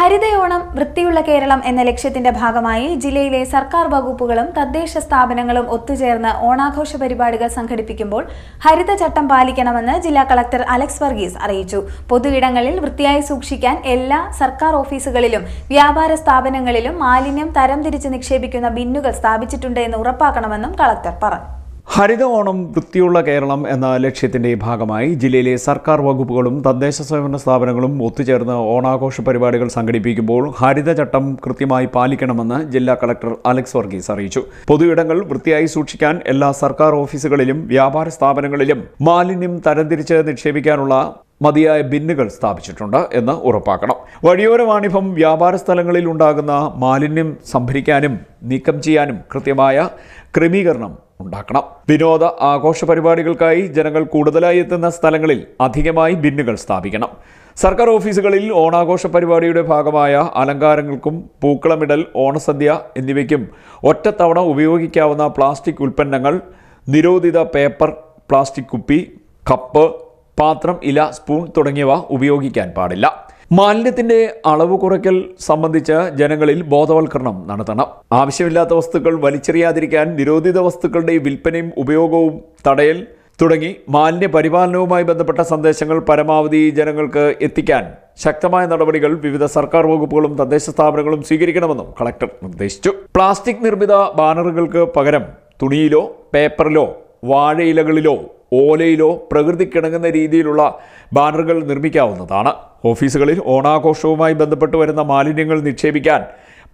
ഹരിതയോണം വൃത്തിയുള്ള കേരളം എന്ന ലക്ഷ്യത്തിന്റെ ഭാഗമായി ജില്ലയിലെ സർക്കാർ വകുപ്പുകളും തദ്ദേശ സ്ഥാപനങ്ങളും ഒത്തുചേർന്ന് ഓണാഘോഷ പരിപാടികൾ സംഘടിപ്പിക്കുമ്പോൾ ഹരിതചട്ടം പാലിക്കണമെന്ന് ജില്ലാ കളക്ടർ അലക്സ് വർഗീസ് അറിയിച്ചു. പൊതുയിടങ്ങളിൽ വൃത്തിയായി സൂക്ഷിക്കാൻ എല്ലാ സർക്കാർ ഓഫീസുകളിലും വ്യാപാര സ്ഥാപനങ്ങളിലും മാലിന്യം തരംതിരിച്ച് നിക്ഷേപിക്കുന്ന ബിന്നുകൾ സ്ഥാപിച്ചിട്ടുണ്ട് എന്ന് ഉറപ്പാക്കണമെന്നും കളക്ടർ പറഞ്ഞു. ഹരിത ഓണം വൃത്തിയുള്ള കേരളം എന്ന ലക്ഷ്യത്തിന്റെ ഭാഗമായി ജില്ലയിലെ സർക്കാർ വകുപ്പുകളും തദ്ദേശ സ്വയംഭരണ സ്ഥാപനങ്ങളും ഒത്തുചേർന്ന് ഓണാഘോഷ പരിപാടികൾ സംഘടിപ്പിക്കുമ്പോൾ ഹരിതചട്ടം കൃത്യമായി പാലിക്കണമെന്ന് ജില്ലാ കളക്ടർ അലക്സ് വർഗീസ് അറിയിച്ചു. പൊതുയിടങ്ങൾ വൃത്തിയായി സൂക്ഷിക്കാൻ എല്ലാ സർക്കാർ ഓഫീസുകളിലും വ്യാപാര സ്ഥാപനങ്ങളിലും മാലിന്യം തരംതിരിച്ച് നിക്ഷേപിക്കാനുള്ള മതിയായ ബിന്നുകൾ സ്ഥാപിച്ചിട്ടുണ്ട് എന്ന് ഉറപ്പാക്കണം. വഴിയോര വാണിഭം വ്യാപാര സ്ഥലങ്ങളിൽ ഉണ്ടാകുന്ന മാലിന്യം സംഭരിക്കാനും നീക്കം ചെയ്യാനും കൃത്യമായ ക്രമീകരണം ഉണ്ടാക്കണം. വിനോദ ആഘോഷ പരിപാടികൾക്കായി ജനങ്ങൾ കൂടുതലായി എത്തുന്ന സ്ഥലങ്ങളിൽ അധികമായി ബിന്നുകൾ സ്ഥാപിക്കണം. സർക്കാർ ഓഫീസുകളിൽ ഓണാഘോഷ പരിപാടിയുടെ ഭാഗമായ അലങ്കാരങ്ങൾക്കും പൂക്കളമിടൽ, ഓണസദ്യ എന്നിവയ്ക്കും ഒറ്റത്തവണ ഉപയോഗിക്കാവുന്ന പ്ലാസ്റ്റിക് ഉൽപ്പന്നങ്ങൾ, നിരോധിത പേപ്പർ, പ്ലാസ്റ്റിക് കുപ്പി, കപ്പ്, പാത്രം, ഇല, സ്പൂൺ തുടങ്ങിയവ ഉപയോഗിക്കാൻ പാടില്ല. മാലിന്യത്തിന്റെ അളവ് കുറയ്ക്കൽ സംബന്ധിച്ച് ജനങ്ങളിൽ ബോധവൽക്കരണം നടത്തണം. ആവശ്യമില്ലാത്ത വസ്തുക്കൾ വലിച്ചെറിയാതിരിക്കാൻ നിരോധിത വസ്തുക്കളുടെ വിൽപ്പനയും ഉപയോഗവും തടയൽ തുടങ്ങി മാലിന്യ പരിപാലനവുമായി ബന്ധപ്പെട്ട സന്ദേശങ്ങൾ പരമാവധി ജനങ്ങൾക്ക് എത്തിക്കാൻ ശക്തമായ നടപടികൾ വിവിധ സർക്കാർ വകുപ്പുകളും തദ്ദേശ സ്ഥാപനങ്ങളും സ്വീകരിക്കണമെന്നും കളക്ടർ നിർദ്ദേശിച്ചു. പ്ലാസ്റ്റിക് നിർമ്മിത ബാനറുകൾക്ക് പകരം തുണിയിലോ പേപ്പറിലോ വാഴയിലകളിലോ ഓലയിലോ പ്രകൃതിക്കിണങ്ങുന്ന രീതിയിലുള്ള ബാനറുകൾ നിർമ്മിക്കാവുന്നതാണ്. ഓഫീസുകളിൽ ഓണാഘോഷവുമായി ബന്ധപ്പെട്ട് വരുന്ന മാലിന്യങ്ങൾ നിക്ഷേപിക്കാൻ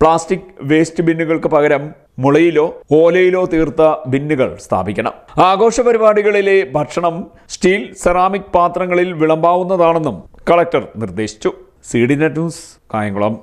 പ്ലാസ്റ്റിക് വേസ്റ്റ് ബിന്നുകൾക്ക് പകരം മുളയിലോ ഓലയിലോ തീർത്ത ബിന്നുകൾ സ്ഥാപിക്കണം. ആഘോഷ പരിപാടികളിലെ ഭക്ഷണം സ്റ്റീൽ, സെറാമിക് പാത്രങ്ങളിൽ വിളമ്പാവുന്നതാണെന്നും കളക്ടർ നിർദ്ദേശിച്ചു. CDNet news, Kayamkulam.